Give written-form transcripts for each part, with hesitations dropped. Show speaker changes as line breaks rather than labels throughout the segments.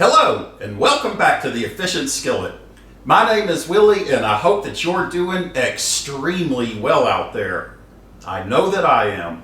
Hello, and welcome back to the Efficient Skillet. My name is Willie, and I hope that you're doing extremely well out there. I know that I am.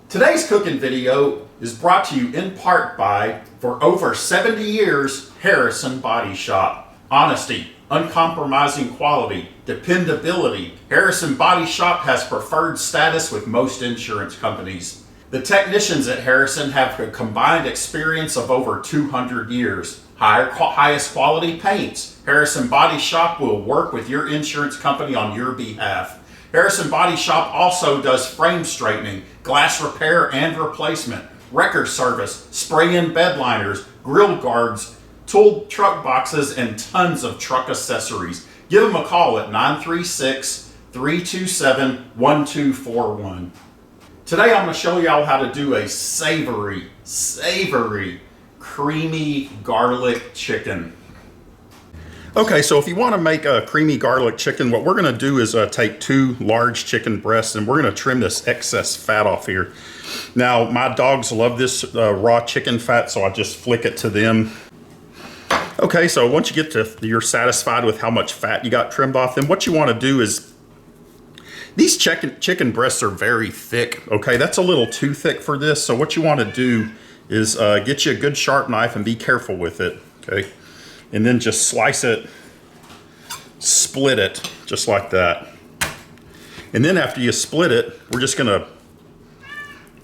Today's cooking video is brought to you in part by, for over 70 years, Harrison Body Shop. Honesty, uncompromising quality, dependability. Harrison Body Shop has preferred status with most insurance companies. The technicians at Harrison have a combined experience of over 200 years. Highest quality paints. Harrison Body Shop will work with your insurance company on your behalf. Harrison Body Shop also does frame straightening, glass repair and replacement, wrecker service, spray-in bed liners, grill guards, tool truck boxes, and tons of truck accessories. Give them a call at 936-327-1241. Today I'm going to show y'all how to do a savory, creamy garlic chicken. Okay, so if you want to make a creamy garlic chicken, what we're going to do is take 2 large chicken breasts and we're going to trim this excess fat off here. Now, my dogs love this raw chicken fat, so I just flick it to them. Okay, so once you get to, you're satisfied with how much fat you got trimmed off, then what you want to do is, these chicken breasts are very thick, okay? That's a little too thick for this, so what you want to do is get you a good sharp knife and be careful with it, okay? And then just slice it, split it, just like that. And then after you split it, we're just gonna,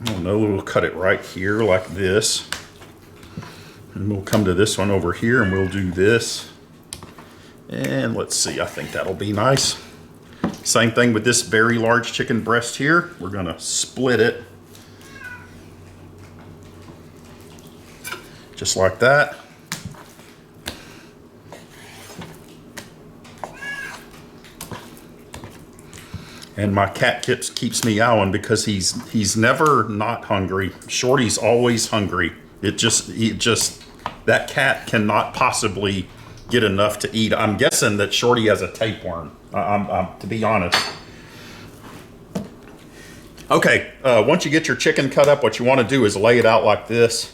I don't know, we'll cut it right here like this. And we'll come to this one over here and we'll do this. And let's see, I think that'll be nice. Same thing with this very large chicken breast here. We're gonna split it. Just like that. And my cat keeps me meowing because he's never not hungry. Shorty's always hungry. That cat cannot possibly get enough to eat. I'm guessing that Shorty has a tapeworm, to be honest. Okay, once you get your chicken cut up, what you want to do is lay it out like this.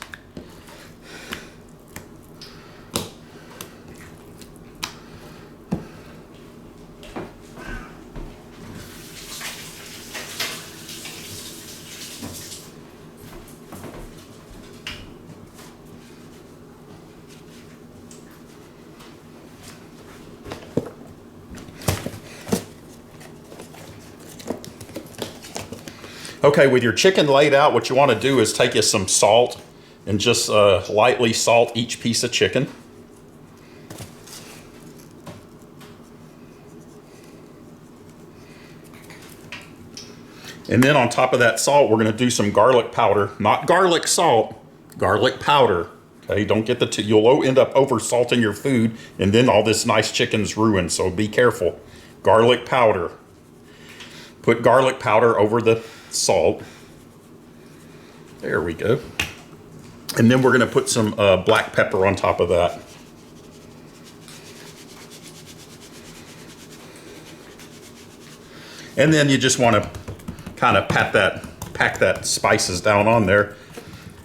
Okay, with your chicken laid out, what you want to do is take you some salt and just lightly salt each piece of chicken. And then on top of that salt, we're going to do some garlic powder, not garlic salt, garlic powder. Okay, don't get the you'll end up over salting your food and then all this nice chicken's ruined, so be careful. Garlic powder. Put garlic powder over the salt. There we go. And then we're going to put some black pepper on top of that. And then you just want to kind of pack that spices down on there.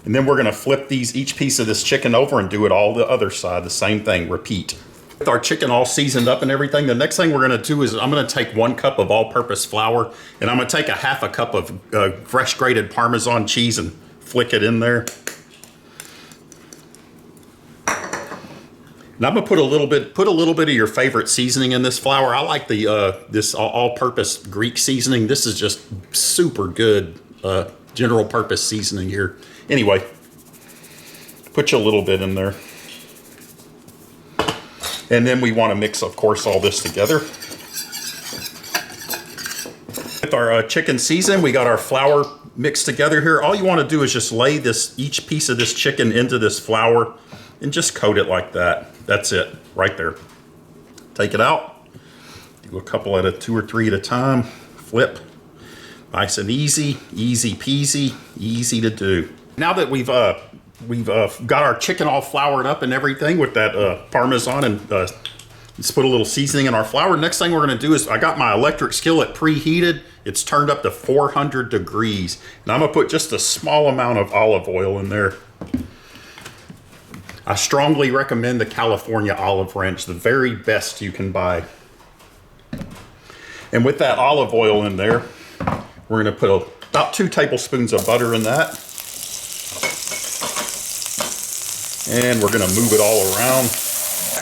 And then we're going to flip each piece of this chicken over and do it all the other side. The same thing, repeat. With our chicken all seasoned up and everything, the next thing we're going to do is I'm going to take 1 cup of all-purpose flour and I'm going to take a half a cup of fresh grated Parmesan cheese and flick it in there. And I'm going to put a little bit of your favorite seasoning in this flour. I like the this all-purpose Greek seasoning. This is just super good general purpose seasoning here. Anyway, put you a little bit in there. And then we want to mix, of course, all this together. With our chicken seasoned, we got our flour mixed together here. All you want to do is just lay each piece of this chicken into this flour and just coat it like that. That's it, right there. Take it out. Do a couple at 2 or 3 at a time. Flip. Nice and easy, easy peasy, easy to do. Now that we've got our chicken all floured up and everything with that Parmesan and let's put a little seasoning in our flour. Next thing we're going to do is I got my electric skillet preheated. It's turned up to 400 degrees. And I'm going to put just a small amount of olive oil in there. I strongly recommend the California olive ranch, the very best you can buy. And with that olive oil in there, we're gonna put about 2 tablespoons of butter in that. And we're gonna move it all around.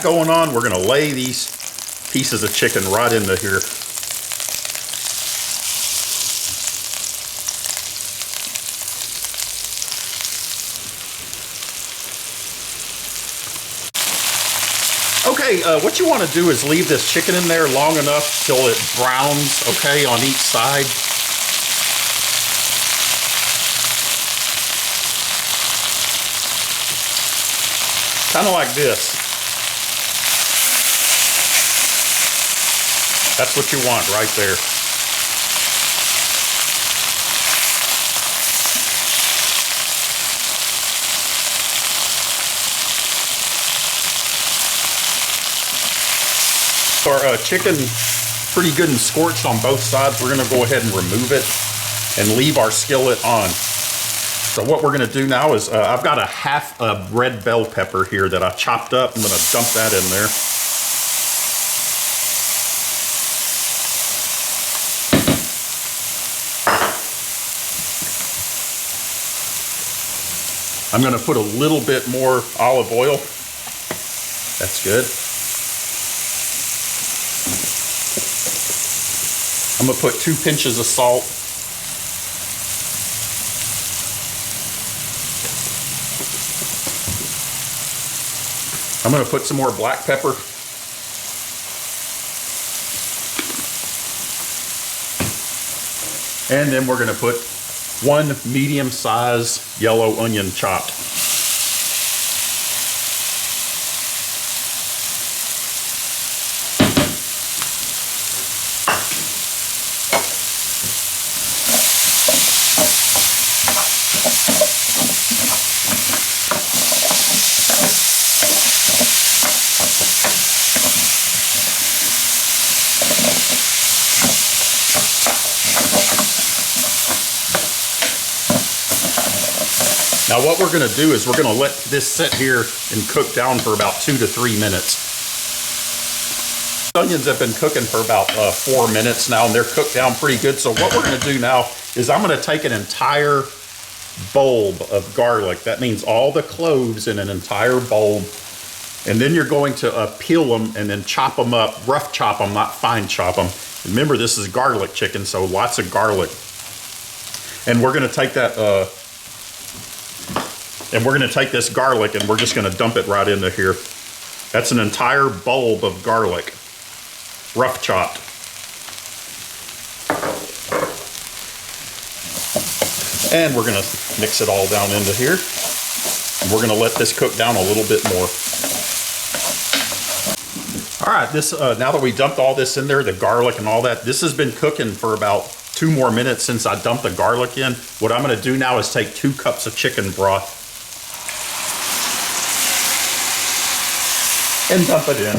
Going on, we're gonna lay these pieces of chicken right into here. Okay, what you want to do is leave this chicken in there long enough till it browns, okay, on each side. Kind of like this. That's what you want right there. Our chicken pretty good and scorched on both sides. We're gonna go ahead and remove it and leave our skillet on. So what we're gonna do now is, I've got a half a red bell pepper here that I chopped up. I'm gonna dump that in there. I'm gonna put a little bit more olive oil. That's good. I'm gonna put 2 pinches of salt. I'm gonna put some more black pepper. And then we're gonna put 1 medium-sized yellow onion chopped. Now what we're gonna do is we're gonna let this sit here and cook down for about 2 to 3 minutes. Onions have been cooking for about 4 minutes now, and they're cooked down pretty good. So what we're gonna do now is I'm gonna take an entire bulb of garlic. That means all the cloves in an entire bulb. And then you're going to peel them and then chop them up, rough chop them, not fine chop them. Remember, this is garlic chicken, so lots of garlic. And we're gonna take that, this garlic and we're just gonna dump it right into here. That's an entire bulb of garlic, rough chopped. And we're gonna mix it all down into here. And we're gonna let this cook down a little bit more. All right, this now that we dumped all this in there, the garlic and all that, this has been cooking for about 2 more minutes since I dumped the garlic in. What I'm gonna do now is take 2 cups of chicken broth and dump it in.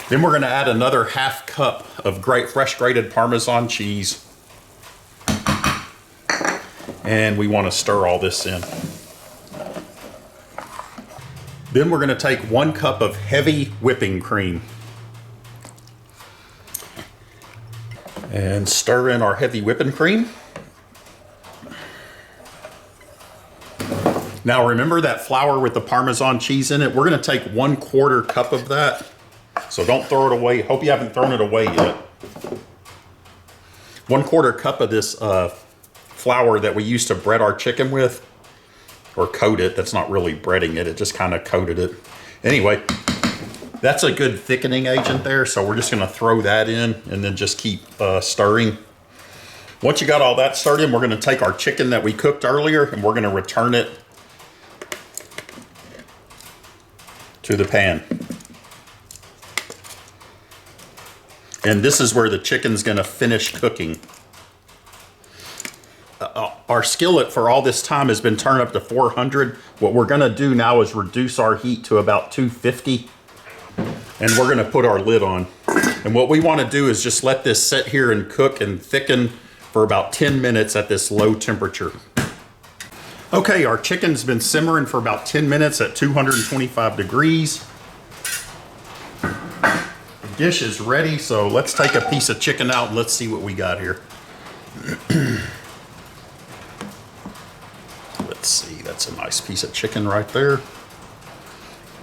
Then we're gonna add another ½ cup of fresh grated Parmesan cheese. And we wanna stir all this in. Then we're gonna take 1 cup of heavy whipping cream. And stir in our heavy whipping cream. Now remember that flour with the Parmesan cheese in it? We're gonna take 1/4 cup of that. So don't throw it away. Hope you haven't thrown it away yet. 1/4 cup of this flour that we used to bread our chicken with, or coat it. That's not really breading it, it just kind of coated it. Anyway, that's a good thickening agent there, so we're just gonna throw that in and then just keep stirring. Once you got all that stirred in, we're gonna take our chicken that we cooked earlier and we're gonna return it to the pan. And this is where the chicken's gonna finish cooking. Our skillet for all this time has been turned up to 400. What we're gonna do now is reduce our heat to about 250. And we're gonna put our lid on. And what we wanna do is just let this sit here and cook and thicken for about 10 minutes at this low temperature. Okay, our chicken's been simmering for about 10 minutes at 225 degrees. The dish is ready, so let's take a piece of chicken out and let's see what we got here. Let's see, that's a nice piece of chicken right there.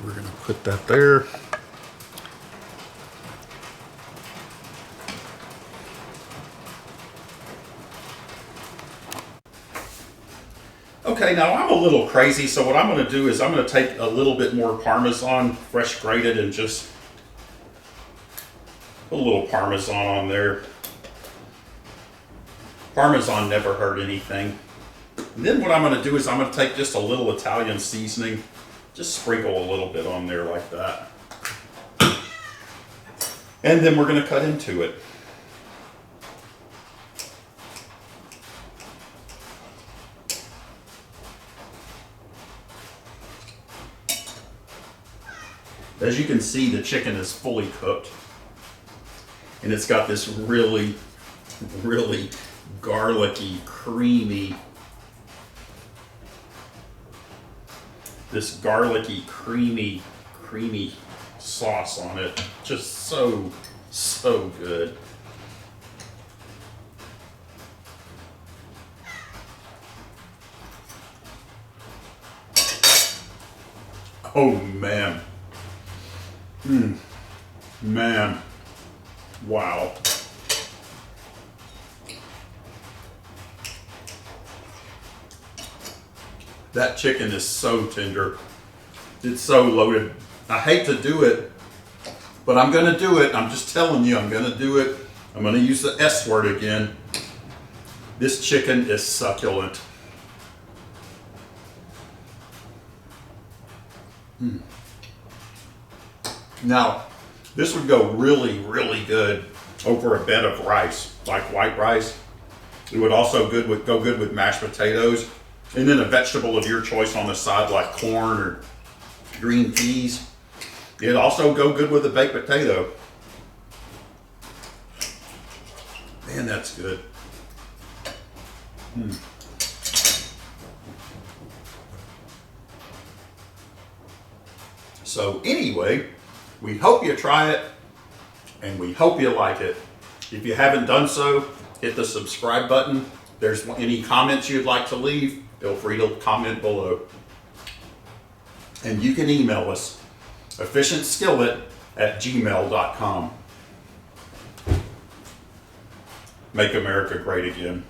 We're gonna put that there. Okay, now I'm a little crazy, so what I'm going to do is I'm going to take a little bit more Parmesan, fresh grated, and just put a little Parmesan on there. Parmesan never hurt anything. And then what I'm going to do is I'm going to take just a little Italian seasoning, just sprinkle a little bit on there like that. And then we're going to cut into it. As you can see, the chicken is fully cooked. And it's got this really, really garlicky, creamy, creamy sauce on it. Just so, so good. Oh man. Man, wow. That chicken is so tender. It's so loaded. I hate to do it, but I'm gonna do it. I'm just telling you, I'm gonna do it. I'm gonna use the S word again. This chicken is succulent. Now, this would go really, really good over a bed of rice, like white rice. It would also go good with mashed potatoes, and then a vegetable of your choice on the side, like corn or green peas. It'd also go good with a baked potato. Man, that's good. So anyway, we hope you try it, and we hope you like it. If you haven't done so, hit the subscribe button. If there's any comments you'd like to leave, feel free to comment and you can email us, efficientskillet@gmail.com. Make America great again.